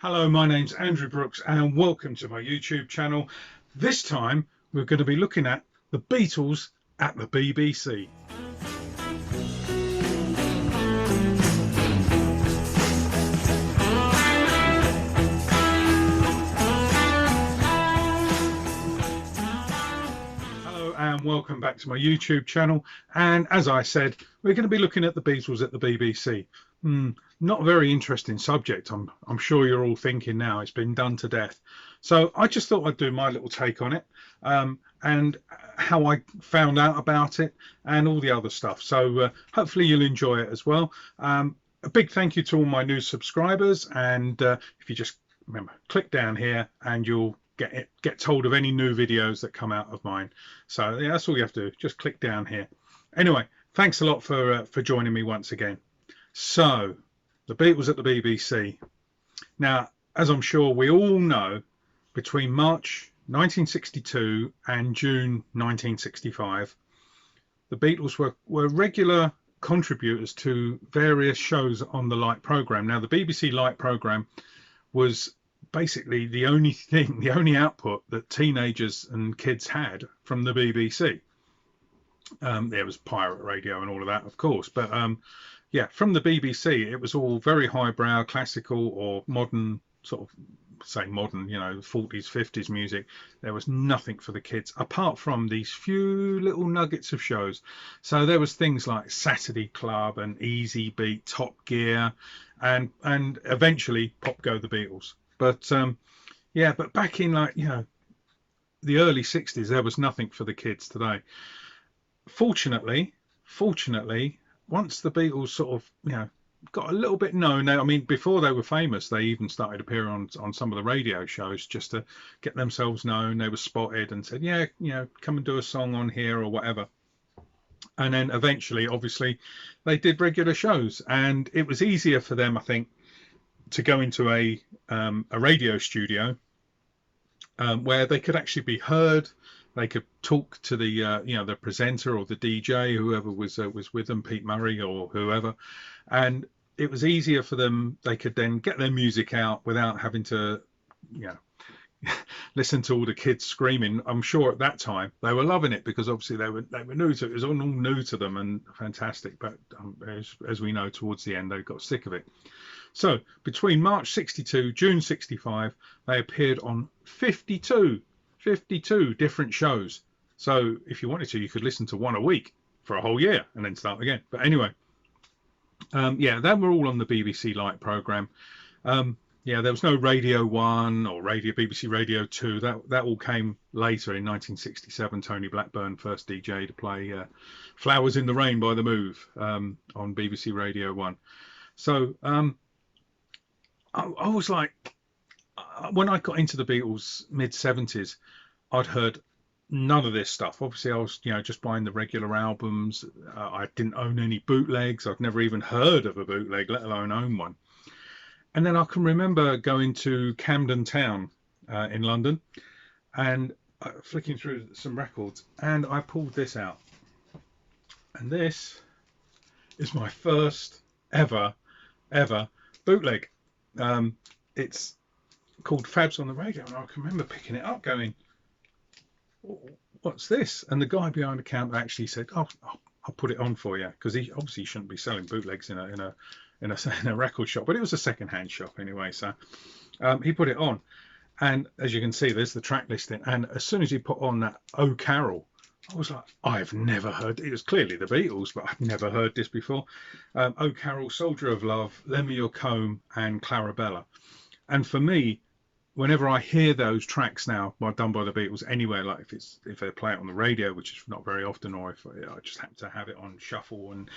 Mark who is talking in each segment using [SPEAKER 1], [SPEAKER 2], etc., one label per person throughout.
[SPEAKER 1] Hello, my name's Andrew Brooks and welcome to my YouTube channel. This time we're going to be looking at the Beatles at the BBC. Hello and welcome back to my YouTube channel, and as I said, we're going to be looking at the Beatles at the BBC. Not a very interesting subject, I'm sure you're all thinking now. It's been done to death. So I just thought I'd do my little take on it, and how I found out about it and all the other stuff. So hopefully you'll enjoy it as well. A big thank you to all my new subscribers, and if you just remember, click down here and you'll get told of any new videos that come out of mine. So yeah, that's all you have to do, just click down here. Anyway, thanks a lot for joining me once again. So, the Beatles at the BBC. Now, as I'm sure we all know, between March 1962 and June 1965, the Beatles were regular contributors to various shows on the Light programme. Now, the BBC Light programme was basically the only output that teenagers and kids had from the BBC. There was pirate radio and all of that, of course, but yeah, from the BBC, it was all very highbrow, classical or modern, sort of, say modern, you know, 40s, 50s music. There was nothing for the kids, apart from these few little nuggets of shows. So there was things like Saturday Club and Easy Beat, Top Gear, and eventually Pop Go the Beatles. But yeah, but back in, like, you know, the early 60s, there was nothing for the kids today. Fortunately, once the Beatles sort of, you know, got a little bit known. I mean, before they were famous, they even started appearing on some of the radio shows just to get themselves known. They were spotted and said, yeah, you know, come and do a song on here or whatever. And then eventually, obviously, they did regular shows, and it was easier for them, I think, to go into a radio studio where they could actually be heard. They could talk to the you know, the presenter or the DJ, whoever was with them, Pete Murray or whoever, and it was easier for them. They could then get their music out without having to, you know, listen to all the kids screaming. I'm sure at that time they were loving it, because obviously they were new to it. It was all new to them and fantastic. But as we know, towards the end they got sick of it. So between March 62, June 65, they appeared on 52 different shows. So if you wanted to, you could listen to one a week for a whole year and then start again. But anyway, yeah, they were all on the BBC Light programme. Yeah, there was no Radio 1 or BBC Radio 2. That all came later in 1967. Tony Blackburn, first DJ to play Flowers in the Rain by The Move on BBC Radio 1. So I was like, when I got into the Beatles mid-70s, I'd heard none of this stuff. Obviously, I was, you know, just buying the regular albums. I didn't own any bootlegs. I'd never even heard of a bootleg, let alone own one. And then I can remember going to Camden Town in London and flicking through some records, and I pulled this out. And this is my first ever bootleg. It's called Fabs on the Radio, and I can remember picking it up going, what's this? And the guy behind the counter actually said, oh, I'll put it on for you, because he obviously shouldn't be selling bootlegs in a record shop, but it was a second-hand shop anyway. So he put it on, and as you can see, there's the track listing, and as soon as he put on that Oh Carol, I was like, I've never heard it. Was clearly the Beatles, but I've never heard this before. Oh Carol, Soldier of Love, Lend Me Your Comb, and Clarabella. And for me, whenever I hear those tracks now, done by the Beatles anywhere, like if they play it on the radio, which is not very often, or if I just happen to have it on shuffle, and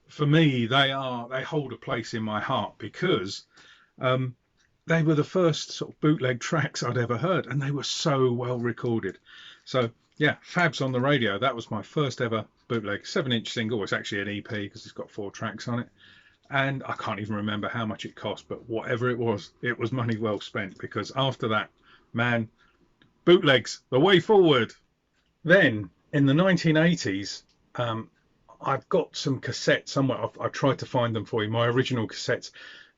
[SPEAKER 1] for me, they hold a place in my heart, because they were the first sort of bootleg tracks I'd ever heard, and they were so well recorded. So yeah, Fabs on the Radio, that was my first ever bootleg 7-inch single. It's actually an EP because it's got 4 tracks on it. And I can't even remember how much it cost, but whatever it was money well spent, because after that, man, bootlegs, the way forward. Then in the 1980s, I've got some cassettes somewhere. I've tried to find them for you. My original cassettes.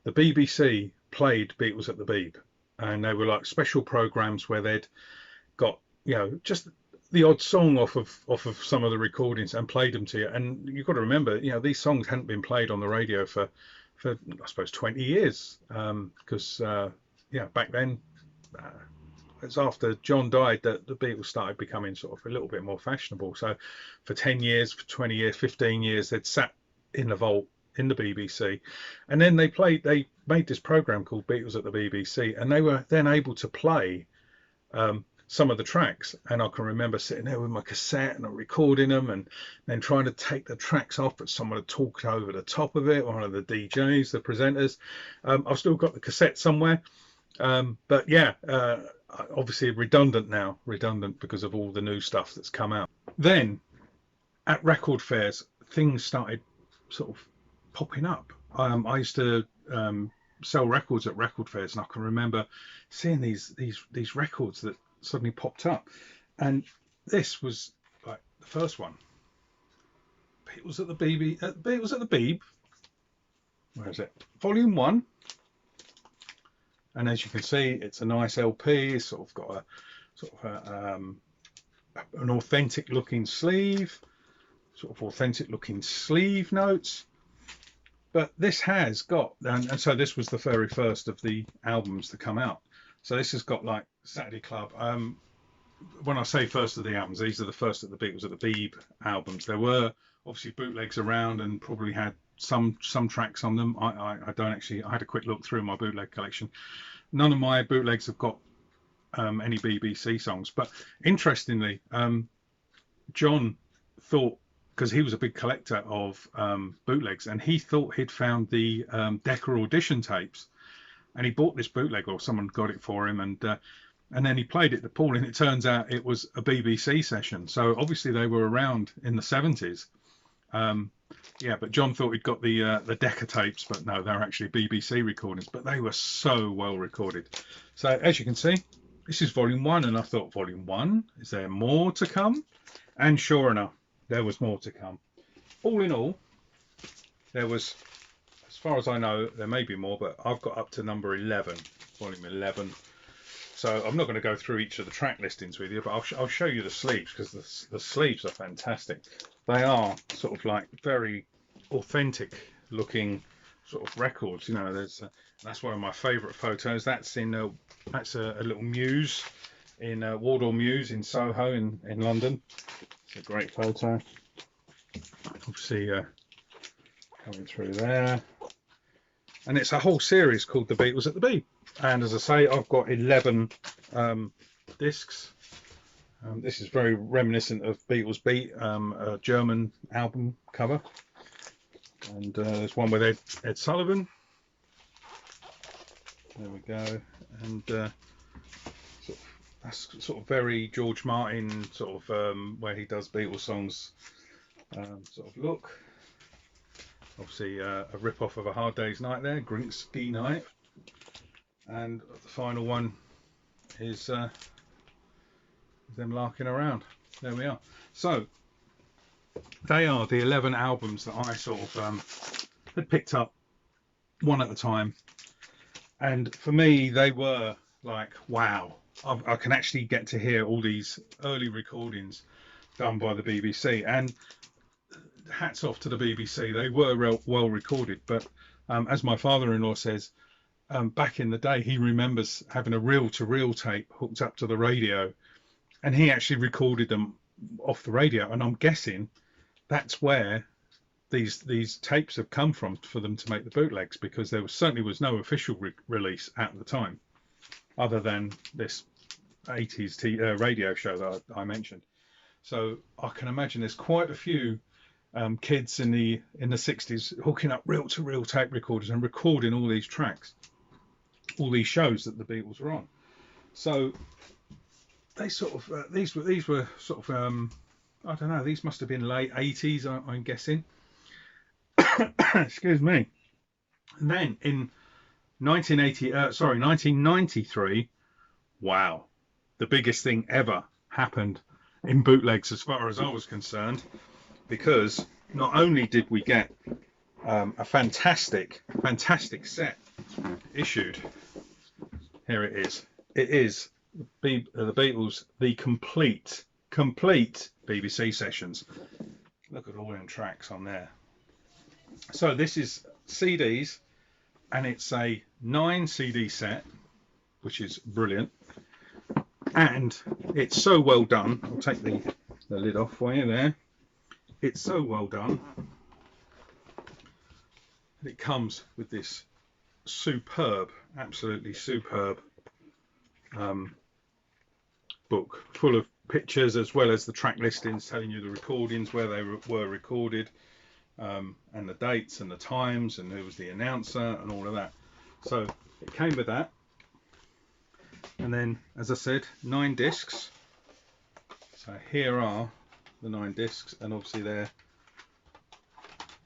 [SPEAKER 1] The BBC played Beatles at the Beeb, and they were like special programs where they'd got, you know, just the odd song off of some of the recordings and played them to you. And you've got to remember, you know, these songs hadn't been played on the radio for I suppose 20 years, because yeah, back then, it's after John died that the Beatles started becoming sort of a little bit more fashionable. So for 10 years, for 20 years, 15 years, they'd sat in the vault in the BBC, and then they made this program called Beatles at the BBC, and they were then able to play some of the tracks. And I can remember sitting there with my cassette and recording them, and then trying to take the tracks off, but someone had talked over the top of it, one of the DJs, the presenters. I've still got the cassette somewhere, but yeah, obviously redundant because of all the new stuff that's come out. Then at record fairs, things started sort of popping up. I used to sell records at record fairs, and I can remember seeing these records that suddenly popped up, and this was like the first one. Beatles at the Beeb. Where is it? Volume 1. And as you can see, it's a nice LP. It's sort of got an authentic looking sleeve, authentic looking sleeve notes. But this has got, and so this was the very first of the albums to come out. So this has got like Saturday Club. When I say first of the albums, these are the first of the Beatles at the Beeb albums. There were obviously bootlegs around and probably had some tracks on them. I don't actually, I had a quick look through my bootleg collection. None of my bootlegs have got any BBC songs, but interestingly, John thought, because he was a big collector of bootlegs, and he thought he'd found the Decca audition tapes, and he bought this bootleg, or someone got it for him, and then he played it to Paul, and it turns out it was a BBC session. So obviously they were around in the 70s. Yeah, but John thought he'd got the Decca tapes, but no, they're actually BBC recordings, but they were so well recorded. So as you can see, this is volume 1, and I thought, volume 1, is there more to come? And sure enough, there was more to come. All in all, there was, as far as I know, there may be more, but I've got up to number 11, volume 11. So I'm not going to go through each of the track listings with you, but I'll show you the sleeves, because the sleeves are fantastic. They are sort of like very authentic looking sort of records. You know, that's one of my favourite photos. That's a little Muse in Wardour Muse in Soho in London. It's a great photo. Obviously coming through there, and it's a whole series called The Beatles at the Beeb. And as I say, I've got 11 discs. This is very reminiscent of Beatles Beat, a German album cover. And there's one with Ed Sullivan. There we go. And that's sort of very George Martin, sort of where he does Beatles songs sort of look. Obviously a rip-off of A Hard Day's Night there, Ski Night. And the final one is them larking around. There we are. So they are the 11 albums that I sort of had picked up one at a time, and for me they were like, wow, I can actually get to hear all these early recordings done by the BBC, and hats off to the BBC. They were well recorded, but as my father-in-law says, back in the day, he remembers having a reel-to-reel tape hooked up to the radio, and he actually recorded them off the radio. And I'm guessing that's where these tapes have come from for them to make the bootlegs, because there certainly was no official release at the time, other than this 80s radio show that I mentioned. So I can imagine there's quite a few kids in the 60s hooking up reel-to-reel tape recorders and recording all these tracks, all these shows that the Beatles were on. So they sort of these were sort of I don't know, these must have been late 80s, I'm guessing. Excuse me. And then in 1993, wow, the biggest thing ever happened in bootlegs as far as I was concerned, because not only did we get a fantastic set issued. Here it is. It is the Beatles, the complete BBC sessions. Look at all them tracks on there. So this is CDs, and it's a 9 CD set, which is brilliant, and it's so well done. I'll take the lid off for you there. It's so well done. It comes with this superb, absolutely superb book full of pictures, as well as the track listings telling you the recordings, where they were recorded, and the dates and the times, and who was the announcer and all of that. So it came with that, and then, as I said, 9 discs. So here are the 9 discs, and obviously they're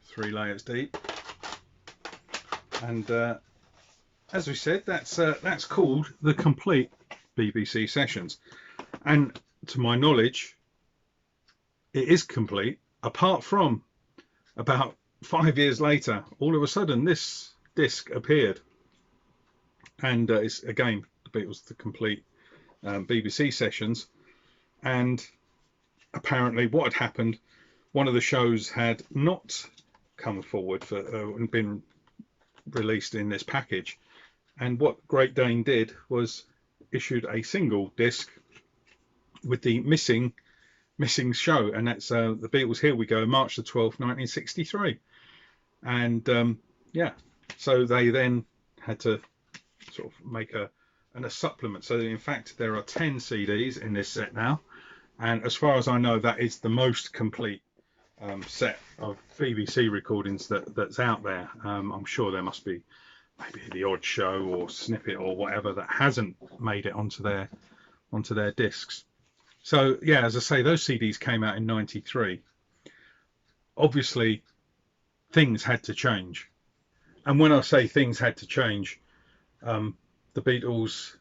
[SPEAKER 1] 3 layers deep. And as we said, that's called the complete BBC sessions. And to my knowledge, it is complete, apart from about 5 years later, all of a sudden this disc appeared, and it's again the Beatles, the complete BBC sessions. And apparently what had happened, one of the shows had not come forward for and been released in this package, and what Great Dane did was issued a single disc with the missing show, and that's the Beatles Here We Go, March the 12th 1963. And yeah, so they then had to sort of make a supplement. So in fact there are 10 CDs in this set now, and as far as I know, that is the most complete set of BBC recordings that's out there. I'm sure there must be maybe the odd show or snippet or whatever that hasn't made it onto their discs. So yeah, as I say, those CDs came out in '93. Obviously things had to change, and when I say things had to change, the Beatles,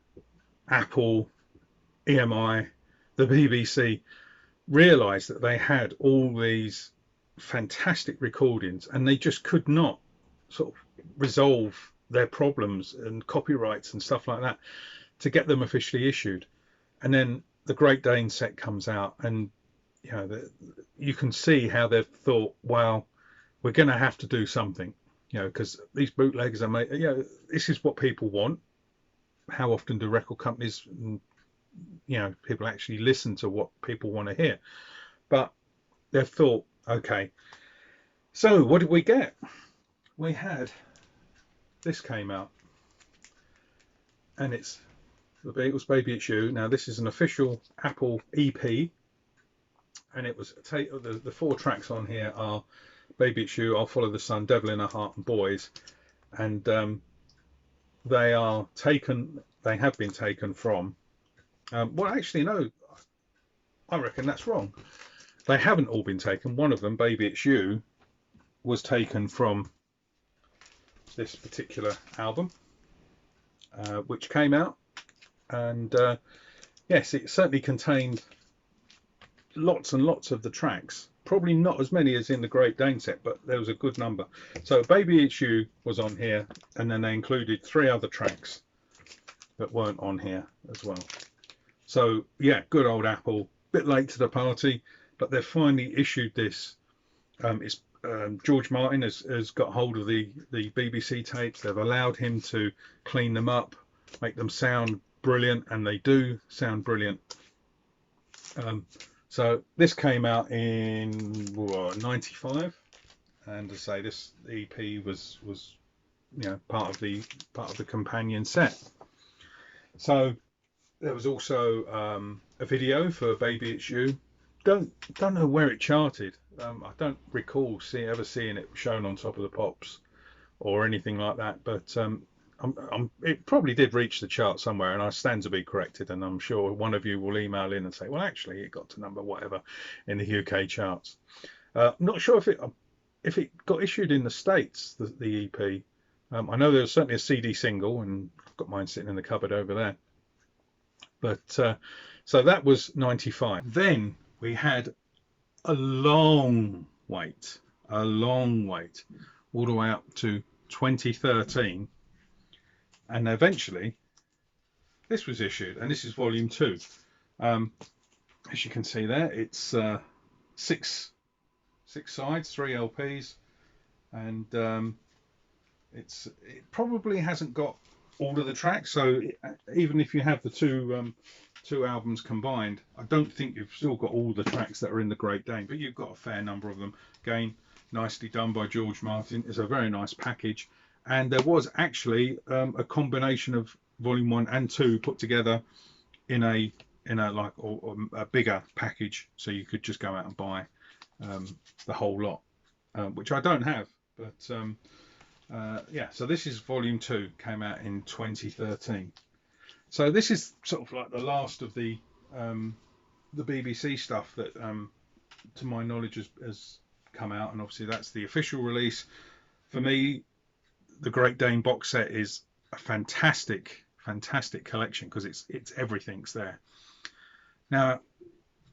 [SPEAKER 1] Apple, EMI, the BBC realized that they had all these fantastic recordings, and they just could not sort of resolve their problems and copyrights and stuff like that to get them officially issued. And then the Great Dane set comes out, and you know, you can see how they've thought, well, we're going to have to do something, you know, because these bootlegs are made, you know, this is what people want. How often do record companies, you know, people actually listen to what people want to hear? But they've thought, okay, so what did we get? We had, this came out, and it's the Beatles Baby It's You. Now this is an official Apple EP, and it was the 4 tracks on here are Baby It's You, I'll Follow the Sun, Devil in Her Heart, and Boys. And they have been taken from well, actually no, I reckon that's wrong. They haven't all been taken. One of them, Baby It's You, was taken from this particular album, which came out, and yes, it certainly contained lots and lots of the tracks. Probably not as many as in the Great Dane set, but there was a good number. So Baby It's You was on here, and then they included 3 other tracks that weren't on here as well. So yeah, good old Apple, bit late to the party, but they've finally issued this. It's George Martin has got hold of the BBC tapes. They've allowed him to clean them up, make them sound brilliant, and they do sound brilliant. So this came out in '95, and to say this EP was you know, part of the companion set. So there was also a video for Baby It's You. Don't know where it charted. I don't recall ever seeing it shown on Top of the Pops or anything like that, but it probably did reach the chart somewhere, and I stand to be corrected, and I'm sure one of you will email in and say, well, actually it got to number whatever in the UK charts. Not sure if it got issued in the States, the EP. I know there was certainly a CD single, and I've got mine sitting in the cupboard over there. But so that was '95. Then we had a long wait all the way up to 2013, and eventually this was issued, and this is volume 2. As you can see there, it's six sides, 3 LPs, and it probably hasn't got all of the tracks. So even if you have the two albums combined, I don't think you've still got all the tracks that are in the Great Dane, but you've got a fair number of them. Again, nicely done by George Martin. It's a very nice package, and there was actually a combination of volume 1 and 2 put together in a like or a bigger package, so you could just go out and buy the whole lot, which I don't have, but yeah. So this is volume 2, came out in 2013. So this is sort of like the last of the BBC stuff that to my knowledge has come out, and obviously that's the official release. For me, the Great Dane box set is a fantastic collection, because it's everything's there. Now,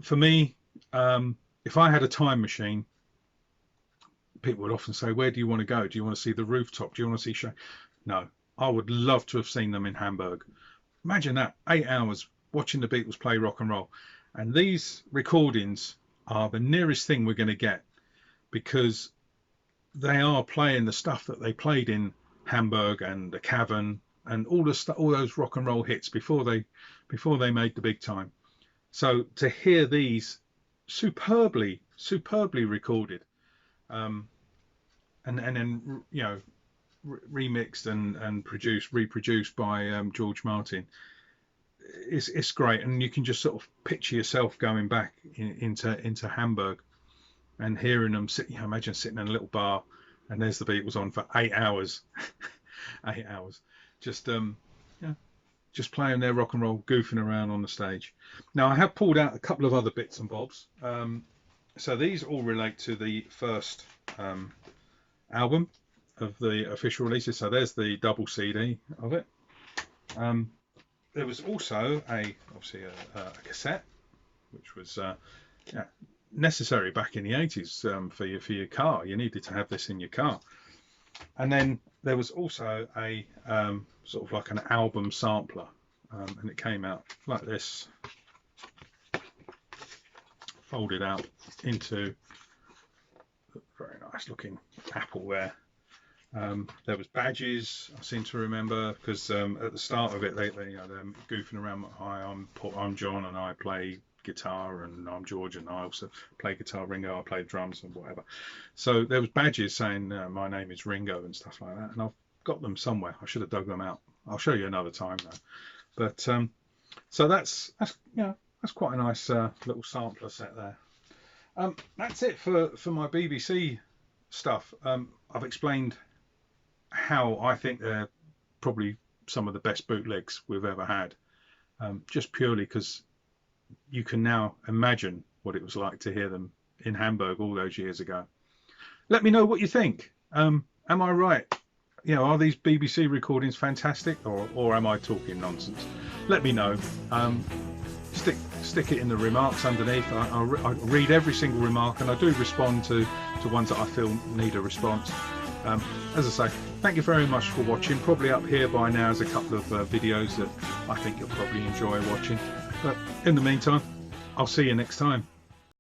[SPEAKER 1] for me, if I had a time machine, people would often say, where do you want to go? Do you want to see the rooftop? Do you want to see show? No, I would love to have seen them in Hamburg. Imagine that, 8 hours watching the Beatles play rock and roll. And these recordings are the nearest thing we're going to get, because they are playing the stuff that they played in Hamburg and the Cavern and all those rock and roll hits before they made the big time. So to hear these superbly recorded, and then remixed and reproduced by George Martin, it's great. And you can just sort of picture yourself going back into Hamburg and hearing them imagine sitting in a little bar, and there's the Beatles on for 8 hours. 8 hours, just playing their rock and roll, goofing around on the stage. Now, I have pulled out a couple of other bits and bobs. So these all relate to the first album of the official releases. So there's the double CD of it. There was also obviously a cassette, which was necessary back in the 80s for your car. You needed to have this in your car. And then there was also a sort of like an album sampler, and it came out like this, folded out into a very nice looking apple there. There was badges, I seem to remember, because at the start of it they're goofing around. Hi, I'm John and I play guitar, and I'm George and I also play guitar. Ringo, I play drums and whatever. So there was badges saying my name is Ringo and stuff like that, and I've got them somewhere. I should have dug them out. I'll show you another time though. But so that's quite a nice little sampler set there. That's it for my BBC stuff. I've explained how I think they're probably some of the best bootlegs we've ever had, just purely because you can now imagine what it was like to hear them in Hamburg all those years ago. Let me know what you think. Am I right? Are these BBC recordings fantastic, or am I talking nonsense? Let me know. Stick it in the remarks underneath. I read every single remark, and I do respond to ones that I feel need a response. As I say, thank you very much for watching. Probably up here by now is a couple of videos that I think you'll probably enjoy watching. But in the meantime, I'll see you next time.